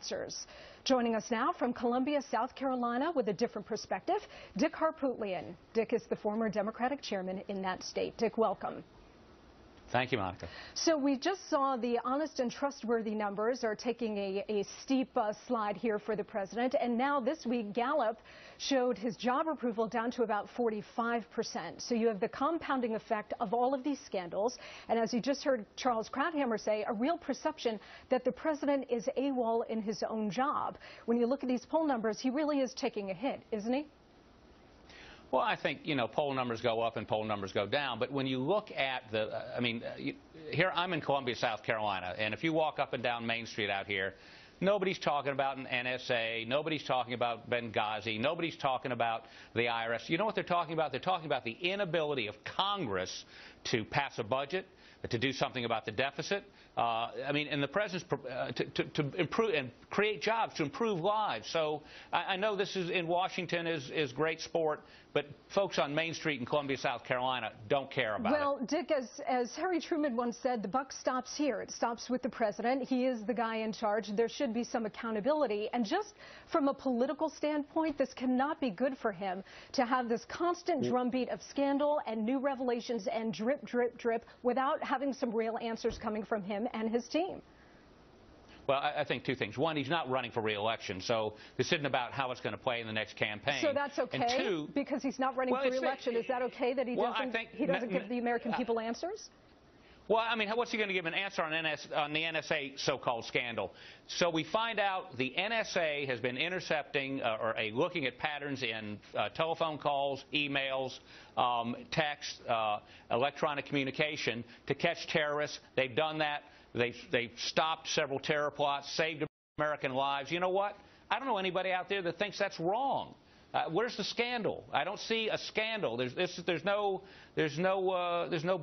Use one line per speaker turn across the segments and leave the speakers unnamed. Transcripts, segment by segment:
answers. Joining us now from Columbia, South Carolina with a different perspective, Dick Harpootlian. Dick is the former Democratic chairman in that state. Dick, welcome.
Thank you, Monica.
So we just saw the honest and trustworthy numbers are taking a steep slide here for the president. And now this week, Gallup showed his job approval down to about 45%. So you have the compounding effect of all of these scandals. And as you just heard Charles Krauthammer say, a real perception that the president is AWOL in his own job. When you look at these poll numbers, he really is taking a hit, isn't he?
Well, I think, poll numbers go up and poll numbers go down. But when you look at here I'm in Columbia, South Carolina, and if you walk up and down Main Street out here, nobody's talking about an NSA, nobody's talking about Benghazi, nobody's talking about the IRS. You know what they're talking about? They're talking about the inability of Congress to pass a budget, to do something about the deficit. And the president's to improve and create jobs, to improve lives. So I know this is in Washington is great sport, but folks on Main Street in Columbia, South Carolina don't care about it.
Well, Dick, as Harry Truman once said, the buck stops here. It stops with the president. He is the guy in charge. There should be some accountability. And just from a political standpoint, this cannot be good for him to have this constant drumbeat of scandal and new revelations and drip, drip, drip without having some real answers coming from him and his team.
Well, I think two things. One, he's not running for re-election, so this isn't about how it's going to play in the next campaign.
So that's okay,
and two,
because he's not running for re-election. Is that okay that he doesn't give the American people answers?
Well, what's he going to give an answer on the NSA so-called scandal? So we find out the NSA has been intercepting looking at patterns in telephone calls, emails, text, electronic communication to catch terrorists. They've done that. They've stopped several terror plots, saved American lives. You know what? I don't know anybody out there that thinks that's wrong. Where's the scandal? I don't see a scandal. There's no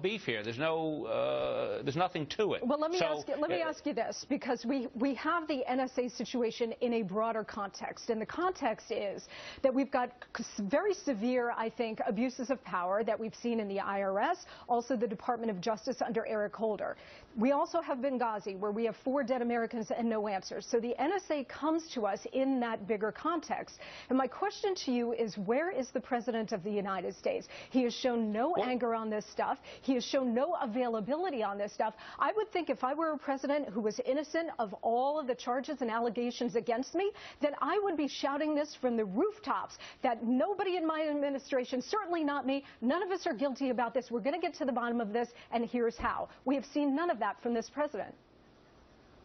beef here. There's nothing to it.
Well, let me ask you this, because we have the NSA situation in a broader context, and the context is that we've got very severe, I think, abuses of power that we've seen in the IRS, also the Department of Justice under Eric Holder. We also have Benghazi, where we have 4 dead Americans and no answers. So the NSA comes to us in that bigger context. And my question to you is, where is the President of the United States? He has shown no anger on this stuff. He has shown no availability on this stuff. I would think if I were a president who was innocent of all of the charges and allegations against me, then I would be shouting this from the rooftops, that nobody in my administration, certainly not me, none of us are guilty about this. We're going to get to the bottom of this, and here's how. We have seen none of that from this president.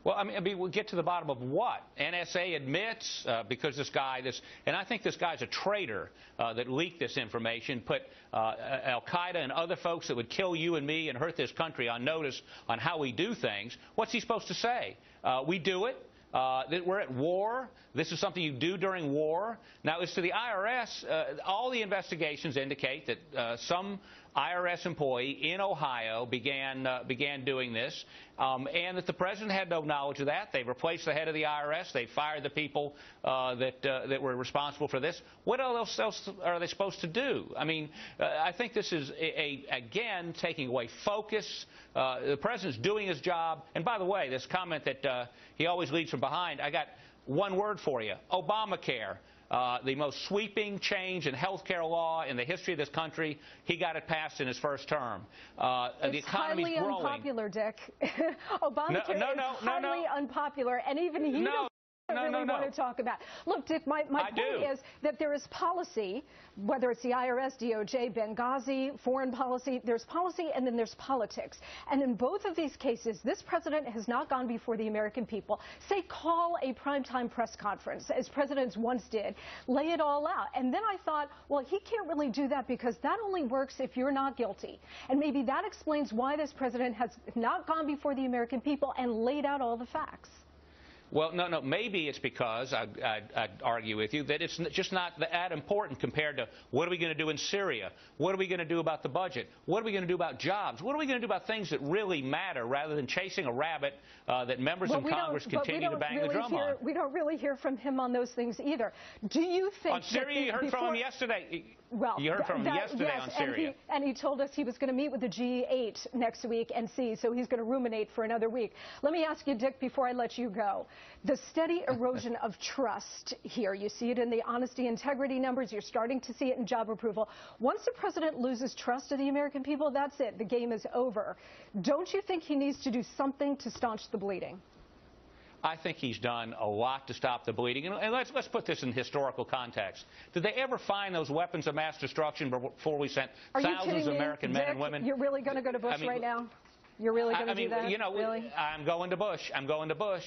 Well, we'll get to the bottom of what? NSA admits, because and I think this guy's a traitor that leaked this information, put Al-Qaeda and other folks that would kill you and me and hurt this country on notice on how we do things. What's he supposed to say? We do it. That we're at war. This is something you do during war. Now, as to the IRS, all the investigations indicate that some IRS employee in Ohio began doing this, and that the president had no knowledge of that. They replaced the head of the IRS. They fired the people that were responsible for this. What else are they supposed to do? I think this is again taking away focus. The president's doing his job. And by the way, this comment that he always leads from behind, I got one word for you: Obamacare. The most sweeping change in health care law in the history of this country. He got it passed in his first term. The economy's growing.
Highly unpopular, Dick. Obamacare is highly unpopular, and even he doesn't really want to talk about. Look, Dick, my point is that there is policy, whether it's the IRS, DOJ, Benghazi, foreign policy, there's policy and then there's politics. And in both of these cases, this president has not gone before the American people. Say, call a primetime press conference, as presidents once did, lay it all out. And then I thought, well, he can't really do that because that only works if you're not guilty. And maybe that explains why this president has not gone before the American people and laid out all the facts.
Well, no. Maybe it's because, I'd argue with you, that it's just not that important compared to what are we going to do in Syria? What are we going to do about the budget? What are we going to do about jobs? What are we going to do about things that really matter rather than chasing a rabbit that members in Congress continue to bang the drum on?
We don't really hear from him on those things either. Do you think...
On Syria, you heard from him yesterday.
Well,
you heard from him yesterday
yes,
on Syria.
And he told us he was going to meet with the G8 next week and see, so he's going to ruminate for another week. Let me ask you, Dick, before I let you go, the steady erosion of trust here, you see it in the honesty integrity numbers, you're starting to see it in job approval. Once the president loses trust of the American people, that's it, the game is over. Don't you think he needs to do something to staunch the bleeding?
I think he's done a lot to stop the bleeding. And let's put this in historical context. Did they ever find those weapons of mass destruction before we sent thousands of American men and women?
You're really going to go to Bush right now? You're really going to do that?
You know,
really?
I'm going to Bush. I'm going to Bush.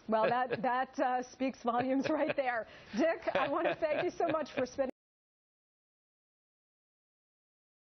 Well, that speaks volumes right there. Dick, I want to thank you so much for spending